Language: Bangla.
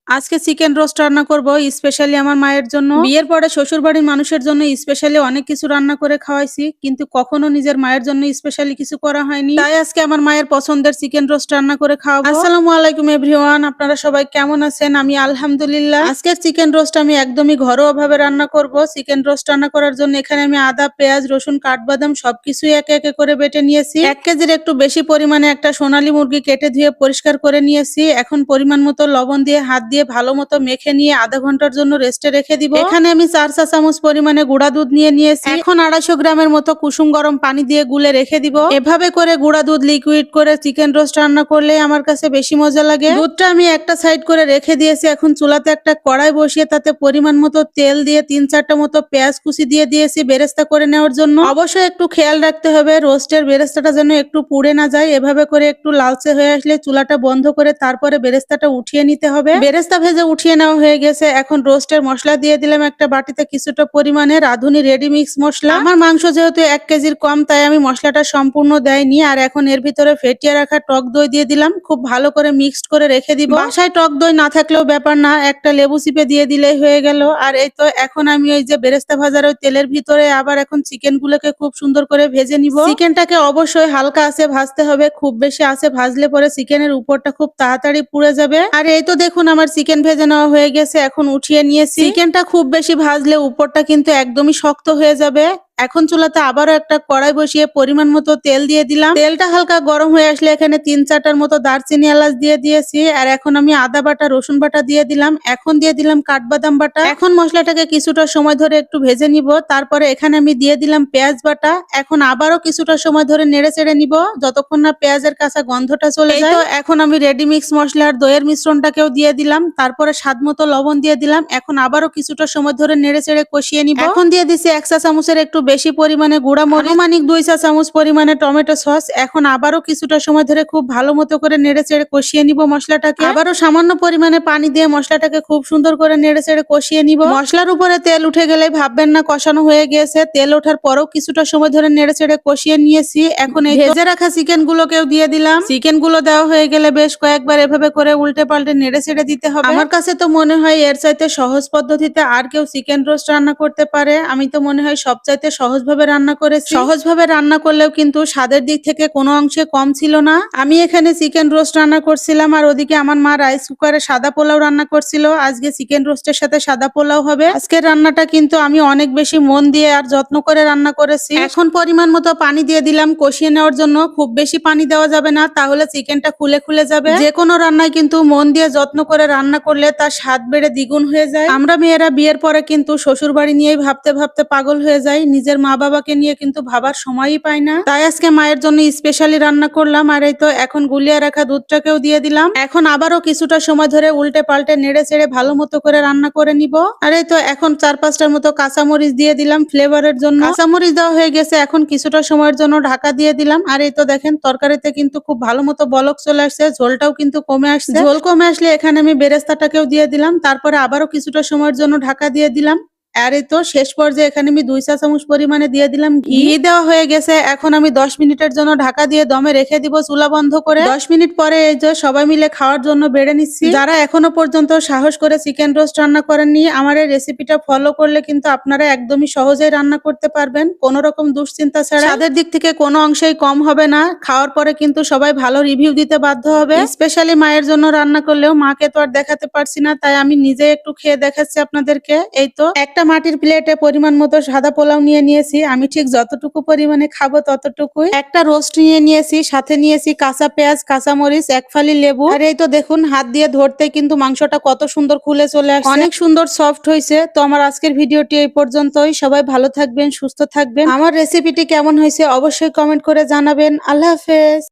আজকে চিকেন রোস্ট রান্না করব স্পেশালি আমার মায়ের জন্য। বিয়ের পরে শ্বশুর বাড়ির মানুষের জন্য স্পেশালি অনেক কিছু রান্না করে খাওয়াইছি, কিন্তু কখনো নিজের মায়ের জন্য স্পেশালি কিছু করা হয়নি। তাই আজকে আমার মায়ের পছন্দের চিকেন রোস্ট রান্না করে খাওয়াবো। আসসালামু আলাইকুম এভরিওয়ান, আপনারা সবাই কেমন আছেন? আমি আলহামদুলিল্লাহ। আজকের চিকেন রোস্ট আমি একদমই ঘরোয়া ভাবে রান্না করব। চিকেন রোস্ট রান্না করার জন্য এখানে আমি আদা, পেঁয়াজ, রসুন, কাঠবাদাম সবকিছুই একে একে করে বেটে নিয়েছি। 1 কেজির একটু বেশি পরিমাণে একটা সোনালী মুরগি কেটে ধুয়ে পরিষ্কার করে নিয়েছি। এখন পরিমাণ মতো লবণ দিয়ে হাত দিয়ে ভালো মতো মেখে নিয়ে আধা ঘন্টার জন্য রেস্টে রেখে দিব। এখানে আমি 4 চা চামচ পরিমাণে গুঁড়া দুধ নিয়ে নিয়েছি। এখন 250 গ্রামের মতো কুসুম গরম পানি দিয়ে গুলে রেখে দিব। এভাবে করে গুঁড়া দুধ লিকুইড করে চিকেন রোস্ট রান্না করলে আমার কাছে বেশি মজা লাগে। দুধটা আমি একটা সাইড করে রেখে দিয়েছি। এখন চুলাতে একটা কড়াই বসিয়ে তাতে পরিমাণ মতো তেল দিয়ে 3-4টা মতো পেঁয়াজ কুচি দিয়ে দিয়েছি বেরেস্তা করে নেওয়ার জন্য। অবশ্যই একটু খেয়াল রাখতে হবে রোস্টের বেরেস্তাটা যেন একটু পুড়ে না যায়। এভাবে করে একটু লালচে হয়ে আসলে চুলাটা বন্ধ করে তারপরে বেরেস্তাটা উঠিয়ে নিতে হবে। বেরেস্তা ভেজে উঠিয়ে নেওয়া হয়ে গেছে। এখন রোস্টের মশলা দিয়ে দিলাম একটা বাটিতে কিছুটা পরিমাণে রাঁধুনি রেডি মিক্স মশলা। আমার মাংস যেহেতু 1 কেজির কম, তাই আমি মশলাটা সম্পূর্ণ দেয়নি। আর এখন এর ভিতরে ফেটিয়ে রাখা টক দই দিয়ে দিলাম। খুব ভালো করে মিক্সড করে রেখে দিব। বাসায় টক দই না থাকলেও ব্যাপার না, একটা লেবু চিপে দিয়ে দিলেই হয়ে গেল। আর এই তো এখন আমি ওই যে বেরেস্তা ভাজার ওই তেলের ভিতরে আবার এখন চিকেন গুলোকে খুব সুন্দর করে ভেজে নিব। চিকেনটাকে অবশ্যই হালকা আঁচে ভাজতে হবে, খুব বেশি আঁচে ভাজলে পরে চিকেনের উপরটা খুব তাড়াতাড়ি পুড়ে যাবে। আর এই তো দেখুন আমার চিকেন ভেজে নেওয়া হয়ে গেছে, এখন উঠিয়ে নিয়েছি। চিকেনটা খুব বেশি ভাজলে উপরটা কিন্তু একদমই শক্ত হয়ে যাবে। এখন চুলাতে আবারও একটা কড়াই বসিয়ে পরিমাণ মতো তেল দিয়ে দিলাম। তেলটা হালকা গরম হয়ে আসলে এখানে 3-4টার মতো দারচিনি এলাচ দিয়ে দিয়েছি। আর এখন আমি আদা বাটা, রসুন বাটা দিয়ে দিলাম। এখন দিয়ে দিলাম কাঠবাদাম বাটা। এখন মশলাটাকে কিছুটা সময় ধরে একটু ভেজে নিব। তারপরে এখানে আমি দিয়ে দিলাম পেঁয়াজ বাটা। এখন আবারও কিছুটা সময় ধরে নেড়ে চেড়ে নিব যতক্ষণ না পেঁয়াজের কাঁচা গন্ধটা চলে যায়। তো এখন আমি রেডি মিক্স মশলা আর দইয়ের মিশ্রণটাকেও দিয়ে দিলাম। তারপরে স্বাদ মতো লবণ দিয়ে দিলাম। এখন আবারও কিছুটা সময় ধরে নেড়ে চেড়ে কষিয়ে নিব। এখন দিয়ে দিচ্ছি 1 চা চামচের একটু বেশি পরিমাণে গুঁড়া মরিচ, আনুমানিক 2 চা চামচ পরিমাণে টমেটো সস। এখন আবারও কিছুটা সময় ধরে খুব ভালো মতো করে নেড়ে চেড়ে কষিয়ে নিব মশলাটাকে। আবারও সামান্য পরিমাণে পানি দিয়ে মশলাটাকে খুব সুন্দর করে নেড়ে চেড়ে কষিয়ে নিব। মশলার উপরে তেল উঠে গেলে ভাববেন না কষানো হয়ে গিয়েছে। তেল ওঠার পরেও কিছুটা সময় ধরে নেড়ে চেড়ে কষিয়ে নিয়েছি। এখন এই ভেজে রাখা চিকেন গুলোকেও দিয়ে দিলাম। চিকেন গুলো দেওয়া হয়ে গেলে বেশ কয়েকবার এভাবে করে উল্টে পাল্টে নেড়ে চেড়ে দিতে হবে। আমার কাছে তো মনে হয় এর চাইতে সহজ পদ্ধতিতে আর কেউ চিকেন রোস্ট রান্না করতে পারে। আমি তো মনে হয় সবচাইতে সহজভাবে রান্না করেছি। সহজভাবে রান্না করলেও কিন্তু স্বাদের দিক থেকে কোনো অংশে কম ছিল না। আমি এখানে চিকেন রোস্ট রান্না করছিলাম আর ওদিকে আমার মা রাইস কুকারে সাদা পোলাও রান্না করছিল। আজকে চিকেন রোস্টের সাথে সাদা পোলাও হবে। আজকের রান্নাটা কিন্তু আমি অনেক বেশি মন দিয়ে আর যত্ন করে রান্না করেছি। এখন পরিমাণ মতো পানি দিয়ে দিলাম কষিয়ে নেওয়ার জন্য। খুব বেশি পানি দেওয়া যাবে না, তাহলে চিকেনটা খুলে খুলে যাবে। যে কোনো রান্নায় কিন্তু মন দিয়ে যত্ন করে রান্না করলে তার স্বাদ বেড়ে দ্বিগুণ হয়ে যায়। আমরা মেয়েরা বিয়ের পরে কিন্তু শ্বশুর বাড়ি নিয়েই ভাবতে ভাবতে পাগল হয়ে যাই, নিজের মা বাবাকে নিয়ে কিন্তু ভাবার সময়ই পাই না। তাই আজকে মায়ের জন্য স্পেশালি রান্না করলাম। আর এই তো এখন গুলিয়ে রাখা দুধটাকেও দিয়ে দিলাম। এখন আবারও কিছুটা সময় ধরে উল্টে পাল্টে নেড়ে চেড়ে ভালো মতো করে রান্না করে নিব। আর এই তো এখন 4-5টার মতো কাঁচামরিচ দিয়ে দিলাম ফ্লেভারের জন্য। কাঁচামরিচ দেওয়া হয়ে গেছে, এখন কিছুটা সময়ের জন্য ঢাকা দিয়ে দিলাম। আর এই তো দেখেন তরকারিতে কিন্তু খুব ভালো মতো বলক চলে আসছে, ঝোলটাও কিন্তু কমে আসছে। ঝোল কমে আসলে এখানে আমি বেরেস্তাটাকেও দিয়ে দিলাম। তারপরে আবারও কিছুটা সময়ের জন্য ঢাকা দিয়ে দিলাম। আর এই তো শেষ পর্যায়ে এখানে আমি 2 চা চামচ পরিমাণে দিয়ে দিলাম ঘি। দেওয়া হয়ে গেছে। এখন আমি 10 মিনিটের জন্য ঢাকা দিয়ে দমে রেখে দিব চুলা বন্ধ করে। 10 মিনিট পরে এই যে সবাই মিলে খাওয়ার জন্য বেড়ে নিচ্ছি। যারা এখনো পর্যন্ত সাহস করে চিকেন রোস্ট রান্না করেননি, আমার এই রেসিপিটা ফলো করলে কিন্তু আপনারা একদমই সহজেই রান্না করতে পারবেন, কোনো রকম দুশ্চিন্তা ছাড়া। স্বাদের দিক থেকে কোনো অংশেই কম হবে না। খাওয়ার পরে কিন্তু সবাই ভালো রিভিউ দিতে বাধ্য হবে। স্পেশালি মায়ের জন্য রান্না করলেও মাকে তো আর দেখাতে পারছি না, তাই আমি নিজে একটু খেয়ে দেখাচ্ছি আপনাদেরকে। এই তো একটা মাটির প্লেটে পরিমাণ মতো সাদা পোলাও নিয়ে নিয়েছি। আমি ঠিক যতটুকু পরিমাণে খাবো ততটুকুই। একটা রোস্ট নিয়ে নিয়েছি, সাথে নিয়েছি কাঁচা পেঁয়াজ, কাঁচা মরিচ, 1 ফালি লেবু। আর এই তো দেখুন হাত দিয়ে ধরতে কিন্তু মাংসটা কত সুন্দর খুলে চলে আসছে, অনেক সুন্দর সফট হয়েছে। তো আমার আজকের ভিডিওটি এই পর্যন্তই। সবাই ভালো থাকবেন, সুস্থ থাকবেন। আমার রেসিপিটি কেমন হয়েছে অবশ্যই কমেন্ট করে জানাবেন। আল্লাহ হাফেজ।